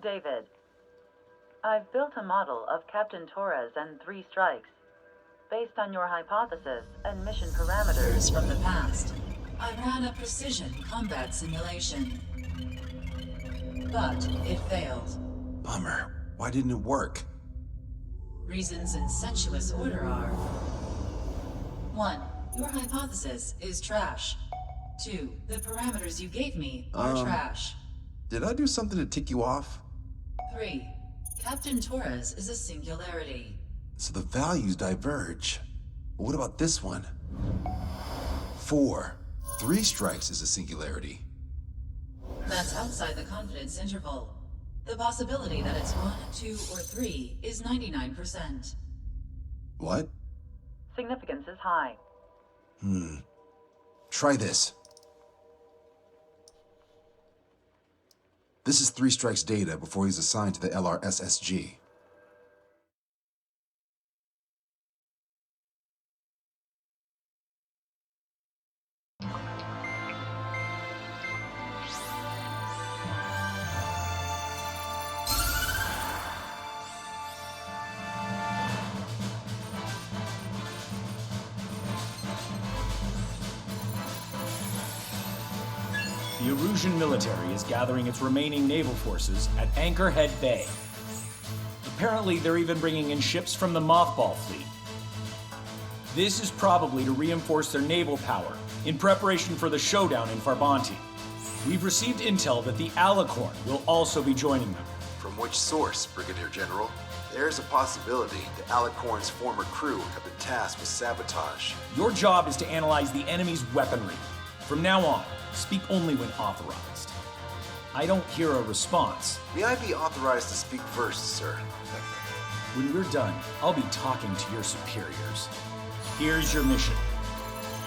David, I've built a model of Captain Torres and 3 strikes. Based on your hypothesis and mission parameters From the past, I ran a precision combat simulation. But it failed. Bummer. Why didn't it work? Reasons in sensuous order are: 1. Your hypothesis is trash. 2. The parameters you gave me are trash. Did I do something to tick you off? 3. Captain Torres is a singularity. So the values diverge. But what about this one? 4. 3 strikes is a singularity. That's outside the confidence interval. The possibility that it's 1, 2, or 3 is 99%. What? significance is high. Try this. This is 3 Strike's data before he's assigned to the LRSSG. The Erusian military is gathering its remaining naval forces at Anchorhead Bay. Apparently, they're even bringing in ships from the Mothball fleet. This is probably to reinforce their naval power in preparation for the showdown in Farbanti. We've received intel that the Alicorn will also be joining them. From which source, Brigadier General? There's a possibility the Alicorn's former crew have been tasked with sabotage. Your job is to analyze the enemy's weaponry. From now on, speak only when authorized. I don't hear a response. May I be authorized to speak first, sir? When we're done, I'll be talking to your superiors. Here's your mission.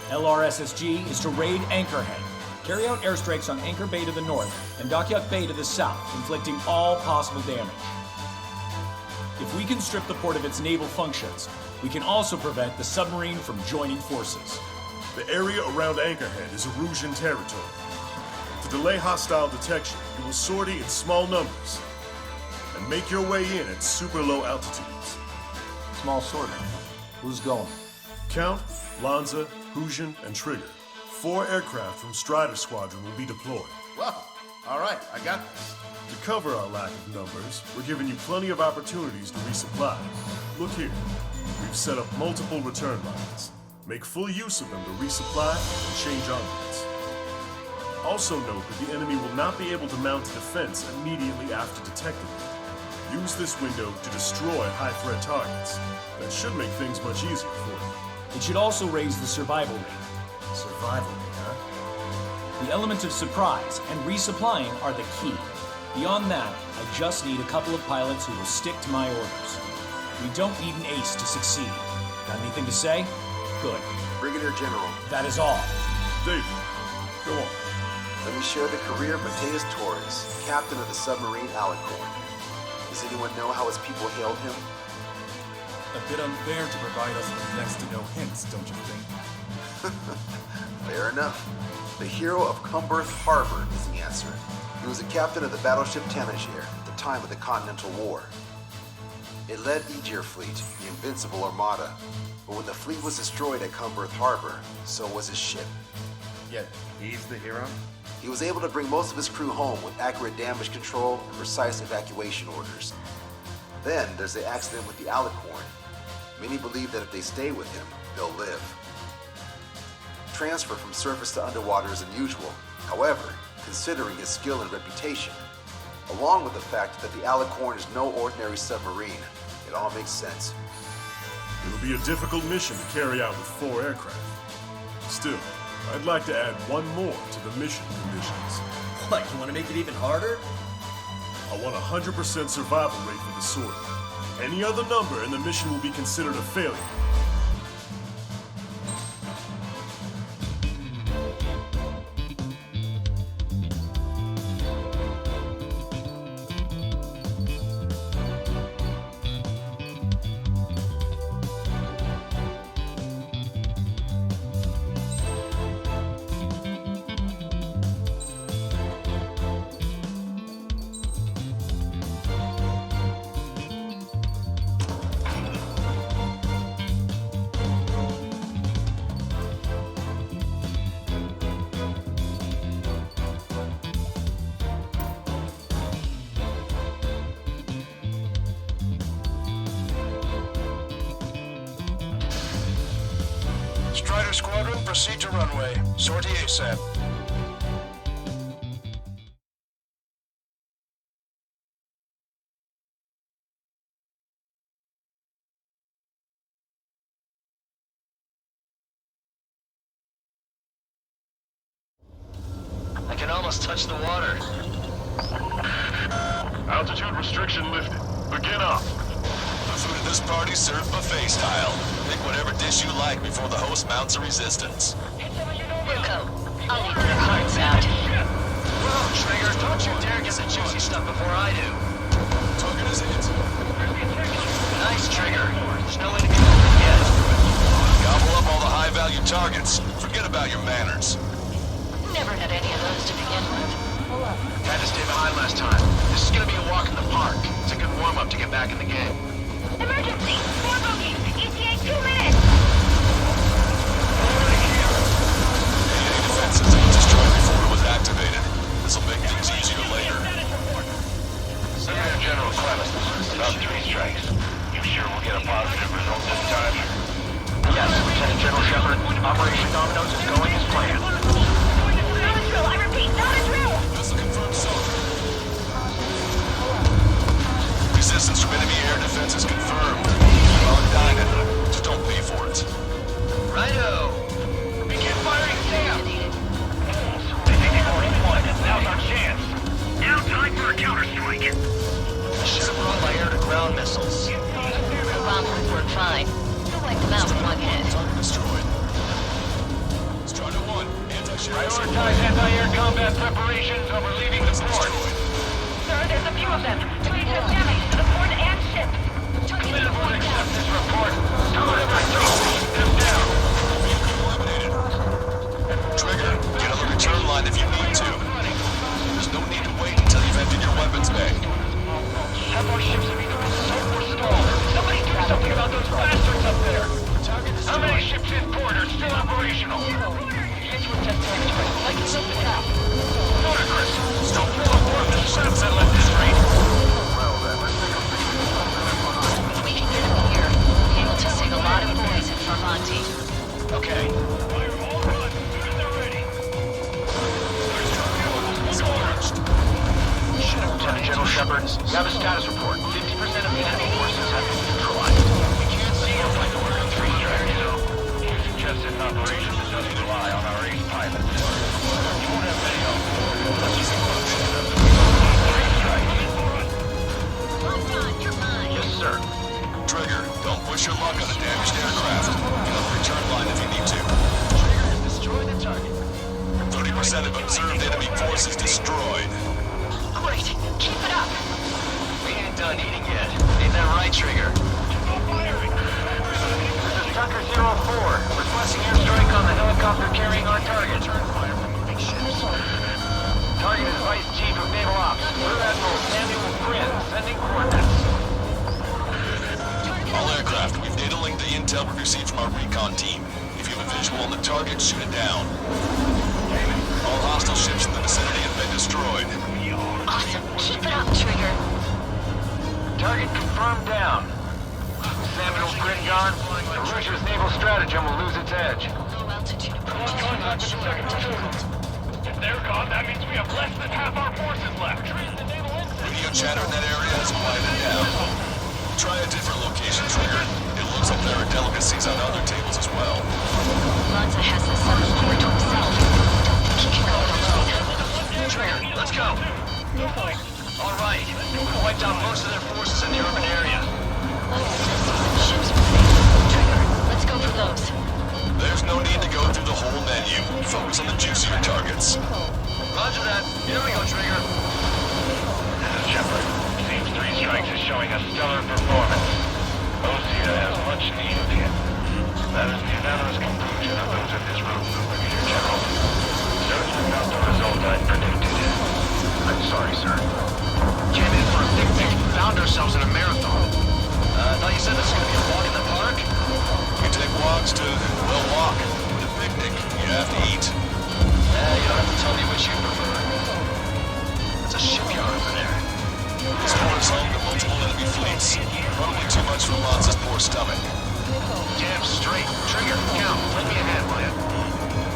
LRSSG is to raid Anchorhead, carry out airstrikes on Anchor Bay to the north and Dockyard Bay to the south, inflicting all possible damage. If we can strip the port of its naval functions, we can also prevent the submarine from joining forces. The area around Anchorhead is Erusian territory. To delay hostile detection, you will sortie in small numbers and make your way in at super low altitudes. Small sorting. Who's going? Count, Lanza, Husian, and Trigger. 4 aircraft from Strider Squadron will be deployed. Well, all right, I got this. To cover our lack of numbers, we're giving you plenty of opportunities to resupply. Look here, we've set up multiple return lines. Make full use of them to resupply and change armaments. Also note that the enemy will not be able to mount a defense immediately after detecting them. Use this window to destroy high-threat targets. That should make things much easier for you. It should also raise the survival rate. Survival rate, huh? The element of surprise and resupplying are the key. Beyond that, I just need a couple of pilots who will stick to my orders. We don't need an ace to succeed. Got anything to say? Good. Brigadier General, That is all. David, go on. let me share the career of Mateus Torres, captain of the submarine Alicorn. Does anyone know how his people hailed him? A bit unfair to provide us with next to no hints, don't you think? Fair enough. The hero of Cumberth Harbor is the answer. He was a captain of the battleship Tanager at the time of the Continental War. It led Aegir Fleet, the Invincible Armada. But when the fleet was destroyed at Cumberth Harbor, so was his ship. Yet, he's the hero? He was able to bring most of his crew home with accurate damage control and precise evacuation orders. Then there's the accident with the Alicorn. Many believe that if they stay with him, they'll live. Transfer from surface to underwater is unusual. However, considering his skill and reputation, along with the fact that the Alicorn is no ordinary submarine, it all makes sense. It'll be a difficult mission to carry out with 4 aircraft. Still, I'd like to add one more to the mission conditions. What, you want to make it even harder? I want a 100% survival rate for the sortie. Any other number and the mission will be considered a failure. Fighter Squadron, proceed to runway. Sortie ASAP. I can almost touch the water. Altitude restriction lifted. Begin up. The food at this party served buffet style. Pick whatever dish you like before the host mounts a resistance. Ruko, I'll eat their hearts out. Whoa, Trigger, don't you dare get the juicy stuff before I do. Target is hit. Nice, Trigger. There's no way to be moving yet. Gobble up all the high-value targets. Forget about your manners. Never had any of those to begin with. Had to stay behind last time. This is gonna be a walk in the park. It's a good warm-up to get back in the game. Emergency! 4 bogeys! ETA 2 minutes! Any defense system was destroyed before it was activated. This'll make things easier later. Lieutenant General Clemens, about 3 strikes. You sure we'll get a positive result this time? Yes, Lieutenant General Shepard. Operation Dominoes is going as planned. Not a drill! I repeat, not a drill! Missile confirmed soldier. Resistance from enemy air defense is confirmed. Well done. Just don't pay for it. Righto! Begin firing Sam! Now's our chance. Now time for a counterstrike. Should have run by air-to-ground missiles. The bombs would work fine. You'll wipe them out with one hit. Target destroyed. Strider 1, anti-ship. Prioritize anti-air combat preparations over leaving the port. Sir, there's a few of them. Please have damage to the port and ship. Command won't accept this report. Do whatever it takes to keep them down. Eliminated. Trigger, get on the return line if you need to. There's no need to wait until you've emptied your weapons bay. Have our ships have either been sunk or stalled. Somebody do something about those bastards up there. How many ships in port are still operational? Ludicrous. Don't pull a warp to set up at this rate. Well then, let's take a If we can get them here, we'll be able to save a lot of boys in Formonti. Okay. Lieutenant General Shepard, you have a status report. 50% of the enemy forces have been neutralized. We can't see them like we're in 3 strikes, so you suggested an operation that doesn't rely on our ace pilots. You won't have many of them. Let's just go. 3 strikes. John, you're mine. Yes, sir. Trigger, don't push your luck on a damaged aircraft. Get on the return line if you need to. Trigger has destroyed the target. 30% of observed enemy forces destroyed. Great. Keep it up. We ain't done eating yet. Ain't that right, Trigger? This is Tucker 04, requesting airstrike on the helicopter carrying our target. Target is Vice Chief of Naval Ops, Rear Admiral Samuel Quinn, sending coordinates. All aircraft, we've data linked the intel we received from our recon team. If you have a visual on the target, shoot it down. All hostile ships in the vicinity have been destroyed. Awesome. Keep it up, Trigger. Target confirmed down. Samuel Quinn gone. The Russia's naval stratagem will lose its edge. Low altitude approach. If they're gone, that means we have less than half our forces left. Radio chatter in that area has quieted down. Try a different location, Trigger. It looks like there are delicacies on other tables as well. Lanza has the southern port to himself. Don't think he can go it alone. Trigger, let's go. All right. We wiped out most of their forces in the urban area. Lanza does see some ships moving. Trigger, let's go for those. There's no need to go through the whole menu. Focus on the juicier targets. Roger that. Here we go, Trigger. This is Shepard. Team 3 strikes is showing a stellar performance. Osea has much needed hit. That is the unanimous conclusion of those in this room, Brigadier General. Certainly not the result I predicted. I'm sorry, sir. Came in for a picnic, found ourselves in a marathon. I thought you said this was going to be a walk in the park? You take walks to, well, walk. With a picnic, you have to eat. You don't have to tell me which you prefer. It's a shipyard over there. This port is home to multiple enemy fleets. Probably too much for Lanza's poor stomach. Damn straight. Trigger, count. Let me ahead, will ya?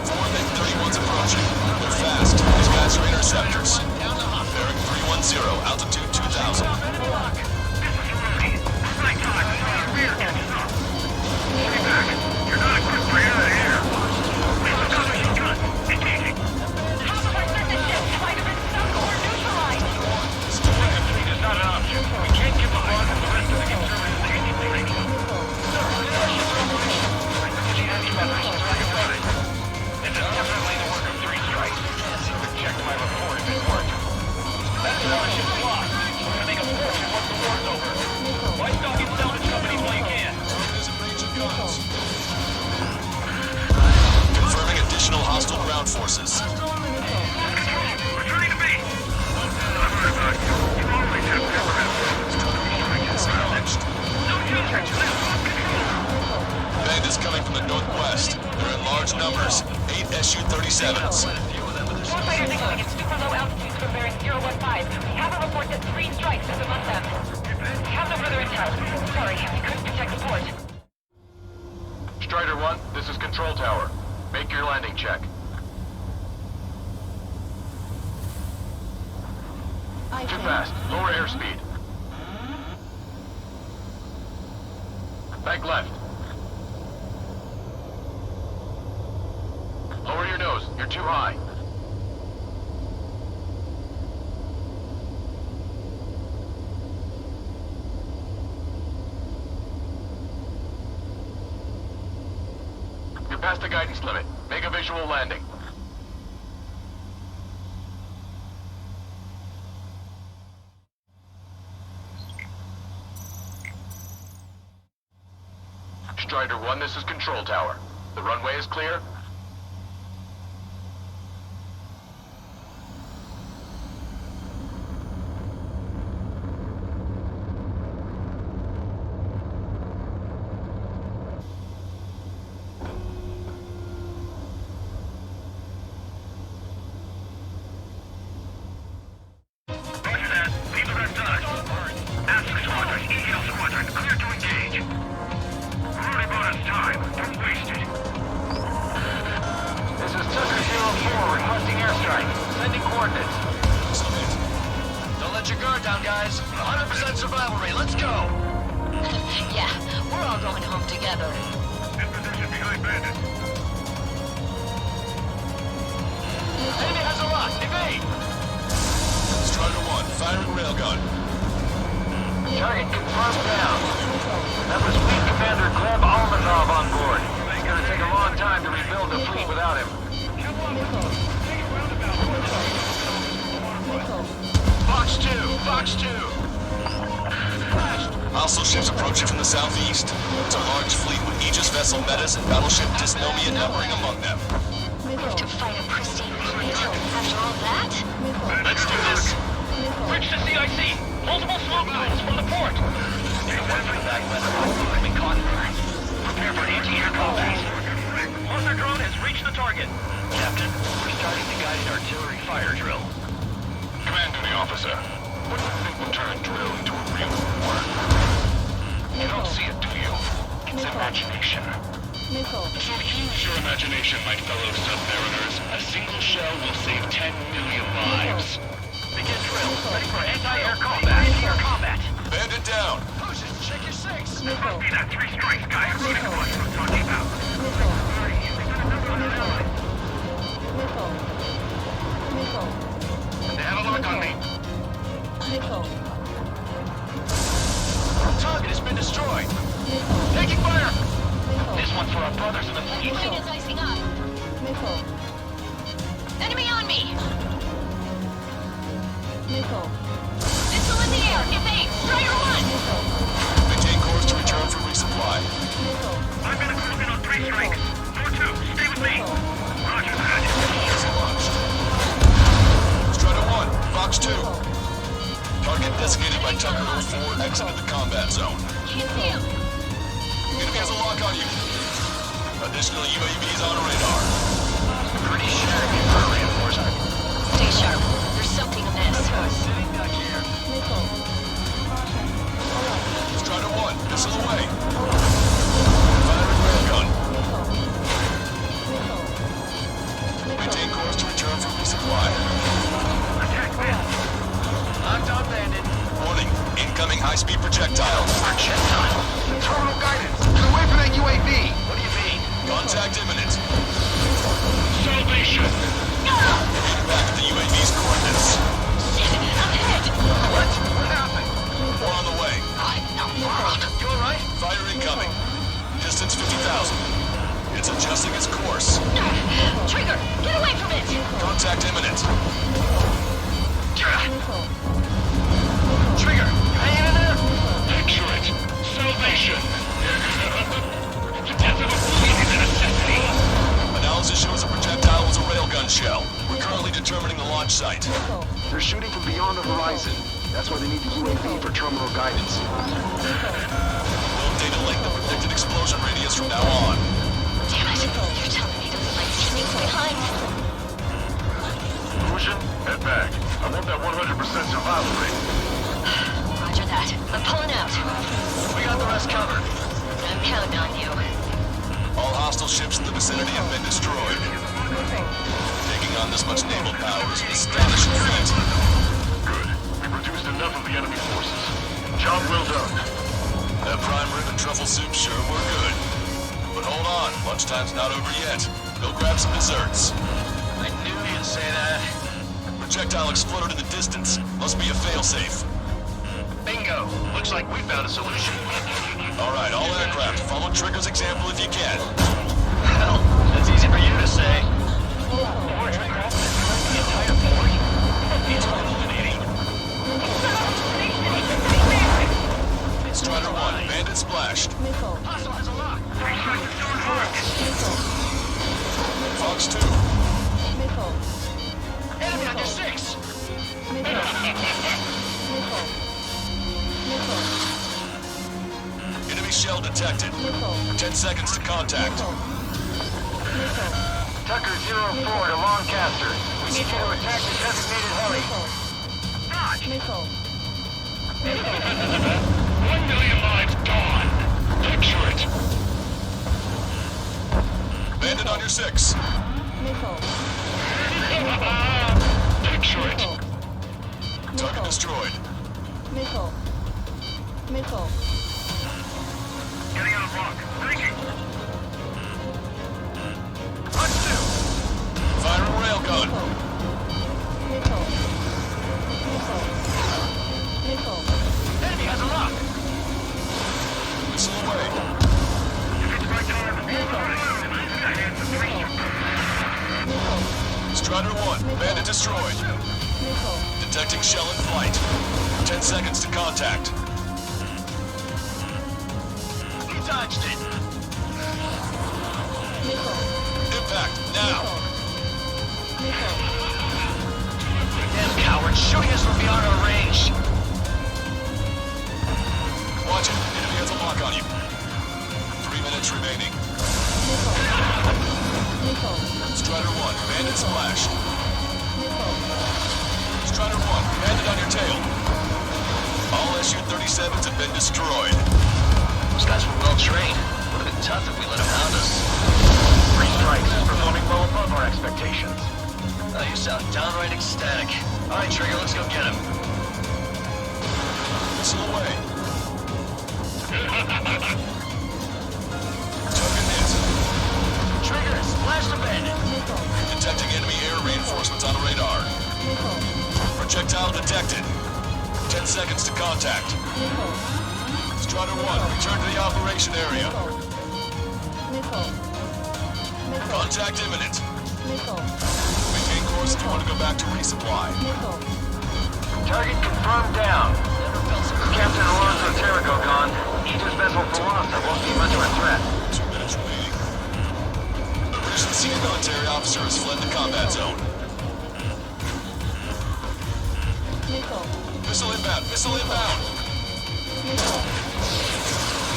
4 MiG-31's approaching. They're fast. These guys are interceptors. Bearing 310, altitude 2000. Confirming additional hostile ground forces. Bandits coming from the northwest. They're in large numbers. 8 Su-37s. Warfighters incoming at super low altitudes from bearing 015. We have a report that 3 strikes is among them. We have no further intel. Sorry, we couldn't detect the port. Strider 1, this is Control Tower. Make your landing check. Too fast. Lower airspeed. Bank left. Lower your nose. You're too high. You're past the guidance limit. Make a visual landing. Strider 1, this is Control Tower. The runway is clear. Don't let your guard down, guys. 100% survival rate. Let's go. Yeah, we're all going home together. In position behind bandits. Enemy has a lock. Evade. Strider 1, firing railgun. Target confirmed down. That was Fleet Commander Gleb Almazov on board. It's gonna take a long time to rebuild the fleet without him. Fox 2! Fox 2! Hostile ships approaching from the southeast. It's a large fleet with Aegis vessel Metas and battleship Dysnomia numbering among them. To fight a pristine fleet after all that? Let's do this! Bridge to CIC! Multiple smoke zones from the port! Prepare for anti-air combat. Monster drone has reached the target. Captain, we're starting the guided artillery fire drill. Commanding officer, what do you think will turn a drill into a real war? You don't see it, do you? It's imagination. So use your imagination, my fellow submariners. A single shell will save 10 million lives. Begin drill. Ready for anti-air combat. Anti-air combat. Bandit down. Potions, check your sinks. Must be that 3 strikes guy running across what I'm talking about. They have a lock on me. Target has been destroyed. Taking fire. This one's for our brothers in the fleet. Plane is icing up. Enemy on me! Missile in the air! Evade! Strider 1! Maintain course to return for resupply. I'm gonna close in on 3 strikes. 4-2, stay with me. Roger that. Strider 1, Fox 2. Target designated by Tucker 04 exited the combat zone. Can't see him! Enemy has a lock on you. Additional UAVs on radar. Pretty sure you're reinforcement. Stay sharp. There's something amiss. Sitting back here. Strider 1, missile away. high-speed projectile. Projectile? Terminal guidance. Get away from that UAV! What do you mean? Contact imminent. Salvation! Get back at the UAV's coordinates. Shit, I'm hit! What? What happened? More on the way. What in the world? You alright? Fire incoming. Distance 50,000. It's adjusting its course. Trigger, get away from it! Contact imminent. Trigger, you hanging in there? Picture it! Salvation! The death of a fleet is a necessity! Analysis shows the projectile was a railgun shell. We're currently determining the launch site. They're shooting from beyond the horizon. That's why they need the UAV for terminal guidance. We'll data link the predicted explosion radius from now on. Damn it, you're telling me those lights streaming behind. Fusion, head back. I want that 100% survival rate. Roger that. I'm pulling out. We got the rest covered. I'm counting on you. All hostile ships in the vicinity have been destroyed. Taking on this much naval power is an astonishing feat. Good. We've reduced enough of the enemy forces. Job well done. That prime rib and truffle soup sure were good. But hold on, lunchtime's not over yet. Go grab some desserts. I knew you'd say that. Projectile exploded in the distance. Must be a failsafe. Bingo. Looks like we found a solution. All right, all aircraft, follow Trigger's example if you can. Well, that's easy for you to say. The entire fort? It's illuminating. Strider 1, bandit splashed. Hostile has a lock. Fox 2. Enemy on your 6. Enemy shell detected. 10 seconds to contact. Tucker 04 to Lancaster. We need you to attack the designated heli. Not! 1 million lives gone! Picture it! Bandit on your 6. Picture it! Target destroyed. Getting out of rock. Breaking! Punch 2. Fire a railgun. Enemy has a lock. Missile away. Strider 1, bandit destroyed. Detecting shell in flight. 10 seconds to contact. He dodged it. Impact, now. Damn coward, shooting us from beyond our range. Watch it, enemy has a lock on you. 3 minutes remaining. Strider 1, bandit splashed. Strider 1, bandit on your tail. All SU-37s have been destroyed. Those guys were well trained. Would have been tough if we let them hound us. 3 strikes is performing well above our expectations. Oh, you sound downright ecstatic. All right, Trigger, let's go get him. Missile away. Target hit. Trigger, splash the bandit. Detecting enemy air reinforcements on radar. Projectile detected. 10 seconds to contact. Strider 1, return to the operation area. Contact imminent. Maintain course if you want to go back to resupply. Target confirmed down. Captain Alonso Terrico gone. Aegis vessel Velosa won't be much of a threat. 2 minutes remaining. A recent senior military officer has fled the combat zone. Missile inbound! Missile inbound!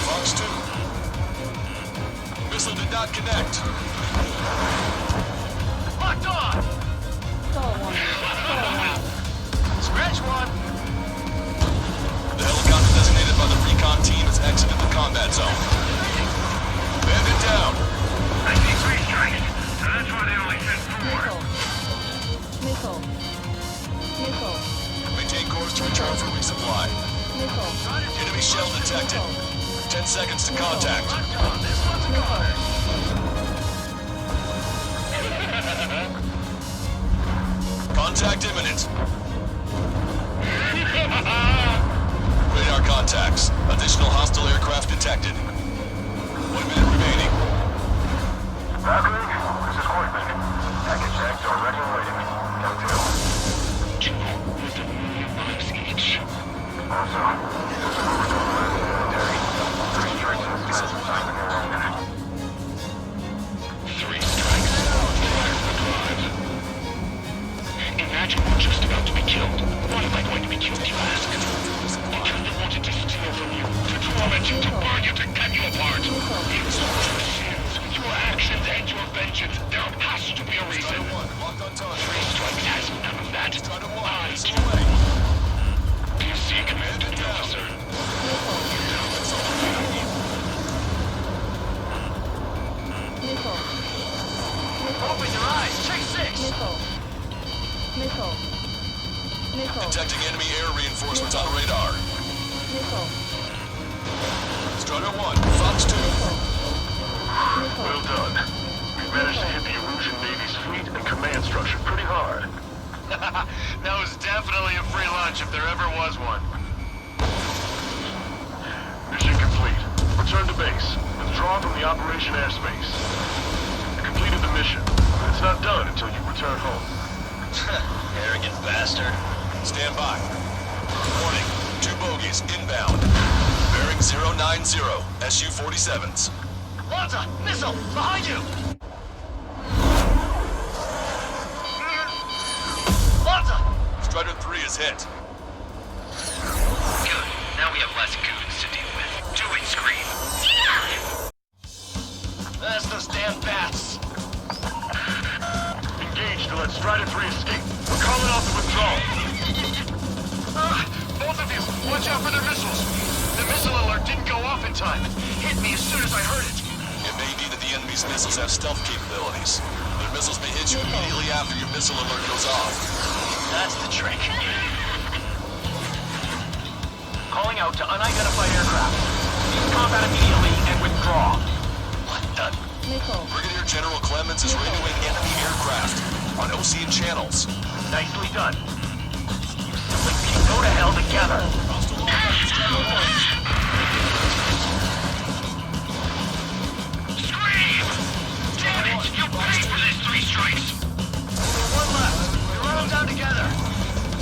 Fox 2. Missile did not connect. Locked on! Scratch 1! The helicopter designated by the recon team has exited the combat zone. Bandit down! I see 3 strikes, so that's why they only sent 4. Maintain course to return for resupply. Enemy shell detected. 10 seconds to contact. Contact imminent. Radar contacts. Additional hostile aircraft detected. 1 minute remaining. Valkyrie, this is Courtman. Package X already awaiting. Down to 2 with a million bucks each. Also, there's an military. 3 strikes in the time in your own. 3 strikes. Fire the drive. Imagine we're just about to be killed. Why am I going to be killed, you ask? Because they wanted to steal from you, to torment you, to burn you, to cut you apart. It's your sins, your actions, and your vengeance. There has to be a reason. 3 strikes has none of that. I do. Do you see, Commandant Officer? Open your eyes. Check 6. Detecting enemy air reinforcements on radar. Strider 1, Fox 2. Well done. We've managed to hit the Erusian Navy's fleet and command structure pretty hard. That was definitely a free lunch if there ever was one. Mission complete. Return to base. Withdraw from the operation airspace. You completed the mission, but it's not done until you return home. Arrogant bastard. Stand by. Warning, 2 bogies inbound. Bearing 090, Su-47s. Lanza! Missile! Behind you! Lanza! Strider 3 is hit. Good. Now we have less goons to deal with. Do it, Scream. That's those damn bats. Engage to let Strider 3 escape. We're calling off the withdrawal. Both of you, watch out for their missiles. The missile alert didn't go off in time. Hit me as soon as I heard it. It may be that the enemy's missiles have stealth capabilities. Their missiles may hit you immediately after your missile alert goes off. That's the trick. Calling out to unidentified aircraft. Cease combat immediately and withdraw. What the? Brigadier General Clemens is radioing enemy aircraft on Ocean channels. Nicely done. You simply can go to hell together. Scream! Damn it! You paid for this 3 strikes! One left. We run them down together.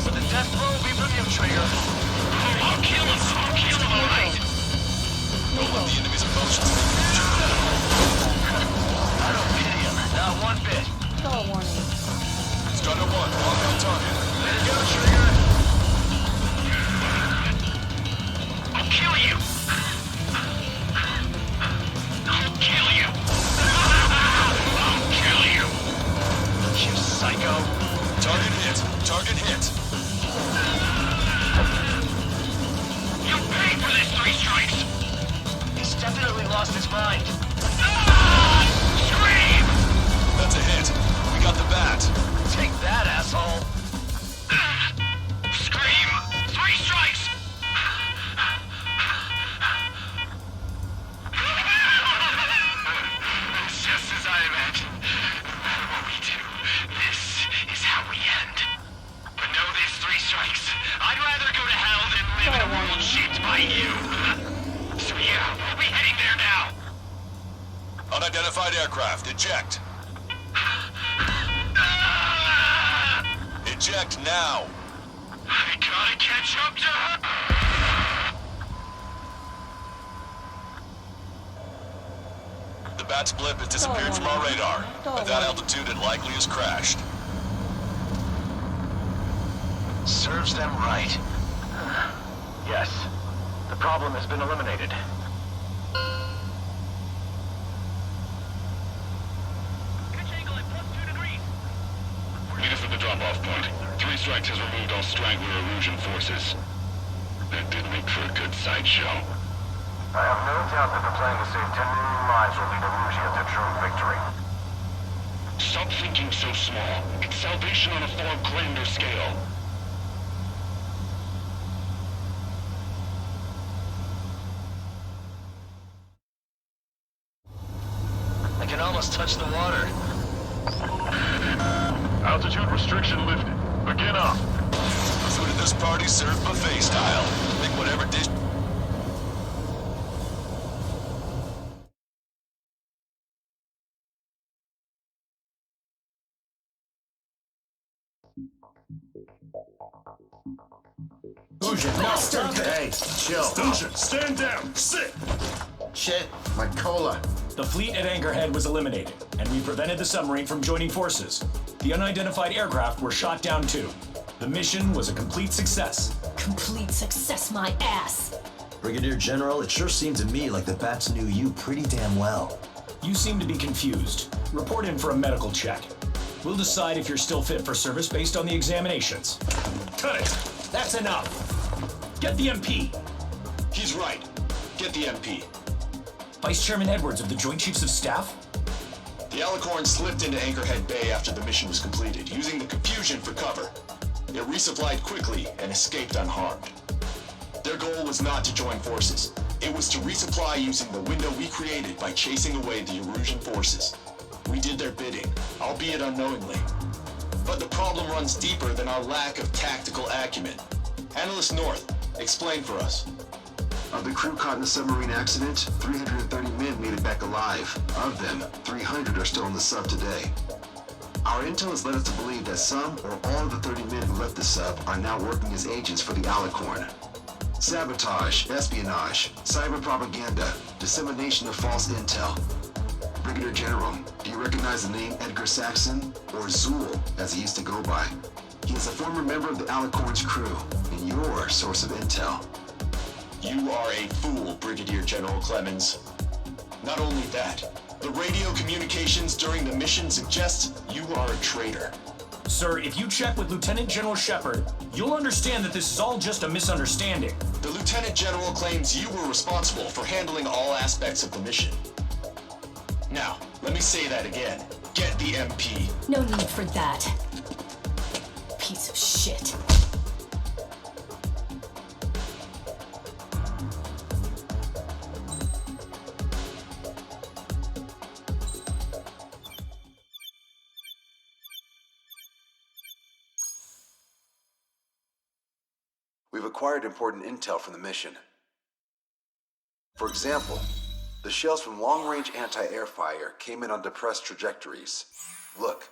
So the death blow will be from you, Trigger. Oh, I'll kill him! I'll kill him, alright? Don't let the enemy's emotions make you jump. I don't pity him. Not one bit. Strider 1, lock on target. Let it go, Trigger. I'll kill you! I'll kill you! I'll kill you! You psycho! Target hit. Target hit. You paid for this 3 strikes! He's definitely lost his mind. Scream! That's a hit. We got the bat. Take that, asshole! Scream! 3 strikes! Just as I imagined. No matter what we do, this is how we end. But know these 3 strikes. I'd rather go to hell than live in a world shaped by you. So yeah, we'll be heading there now. Unidentified aircraft, eject. Eject now. I gotta catch up to her. The bat's blip has disappeared from our radar. At that altitude, it likely has crashed. Serves them right. Yes. The problem has been eliminated. Meet us at the drop-off point. 3 strikes has removed all straggler Erusian forces. That did make for a good sideshow. I have no doubt that the plan to save 10 million lives will lead Erusia to true victory. Stop thinking so small. It's salvation on a far grander scale. almost touched the water. Altitude restriction lifted. Begin up. Food at this party served buffet style. Pick whatever dish. Hey, chill. Fusion, stand down. Sit. Shit, my cola. The fleet at Anchorhead was eliminated, and we prevented the submarine from joining forces. The unidentified aircraft were shot down too. The mission was a complete success. Complete success, my ass. Brigadier General, it sure seemed to me like the bats knew you pretty damn well. You seem to be confused. Report in for a medical check. We'll decide if you're still fit for service based on the examinations. Cut it! That's enough! Get the MP! He's right. Get the MP. Vice Chairman Edwards of the Joint Chiefs of Staff? The Alicorn slipped into Anchorhead Bay after the mission was completed, using the confusion for cover. It resupplied quickly and escaped unharmed. Their goal was not to join forces. It was to resupply using the window we created by chasing away the Erusian forces. We did their bidding, albeit unknowingly. But the problem runs deeper than our lack of tactical acumen. Analyst North, explain for us. Of the crew caught in the submarine accident, 330 men made it back alive. Of them, 300 are still in the sub today. Our intel has led us to believe that some or all of the 30 men who left the sub are now working as agents for the Alicorn. Sabotage, espionage, cyber propaganda, dissemination of false intel. Brigadier General, do you recognize the name Edgar Saxon, or Zool, as he used to go by? He is a former member of the Alicorn's crew, and your source of intel. You are a fool, Brigadier General Clemens. Not only that, the radio communications during the mission suggest you are a traitor. Sir, if you check with Lieutenant General Shepard, you'll understand that this is all just a misunderstanding. The Lieutenant General claims you were responsible for handling all aspects of the mission. Now, let me say that again. Get the MP. No need for that. Piece of shit. We've acquired important intel from the mission. For example, the shells from long-range anti-air fire came in on depressed trajectories. Look,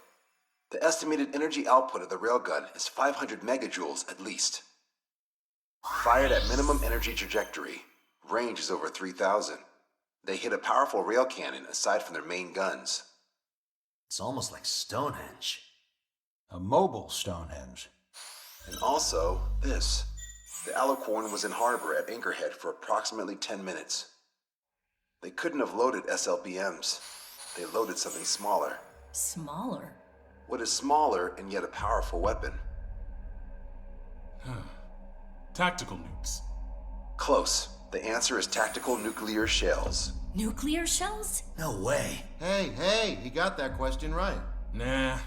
the estimated energy output of the railgun is 500 megajoules at least. Fired at minimum energy trajectory, range is over 3,000. They hit a powerful rail cannon aside from their main guns. It's almost like Stonehenge. A mobile Stonehenge. And also, this. The Alicorn was in harbor at Anchorhead for approximately 10 minutes. They couldn't have loaded SLBMs. They loaded something smaller. Smaller? What is smaller and yet a powerful weapon? Tactical nukes. Close. The answer is tactical nuclear shells. Nuclear shells? No way. Hey, he got that question right. Nah,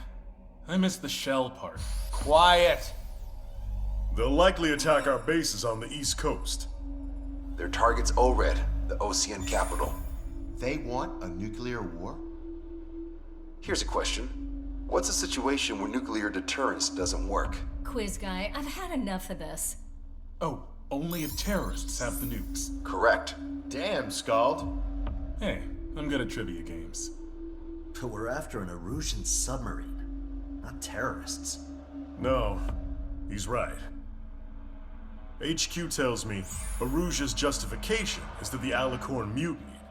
I missed the shell part. Quiet. They'll likely attack our bases on the East Coast. Their target's ORED, the Ocean capital. They want a nuclear war? Here's a question. What's a situation where nuclear deterrence doesn't work? Quiz guy, I've had enough of this. Oh, only if terrorists have the nukes. Correct. Damn, Scald. Hey, I'm good at trivia games. But we're after an Erusian submarine, not terrorists. No, he's right. HQ tells me Erusia's justification is that the Alicorn mutinied.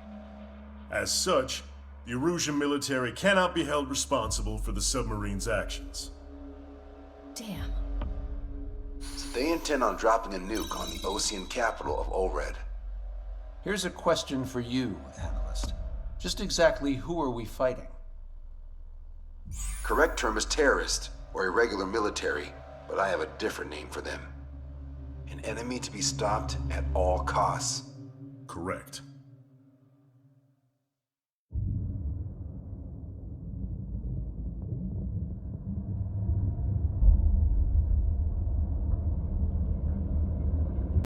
As such, the Erusian military cannot be held responsible for the submarine's actions. Damn. So they intend on dropping a nuke on the Ocean capital of ORED. Here's a question for you, analyst. Just exactly who are we fighting? Correct term is terrorist, or irregular military, but I have a different name for them. An enemy to be stopped at all costs. Correct.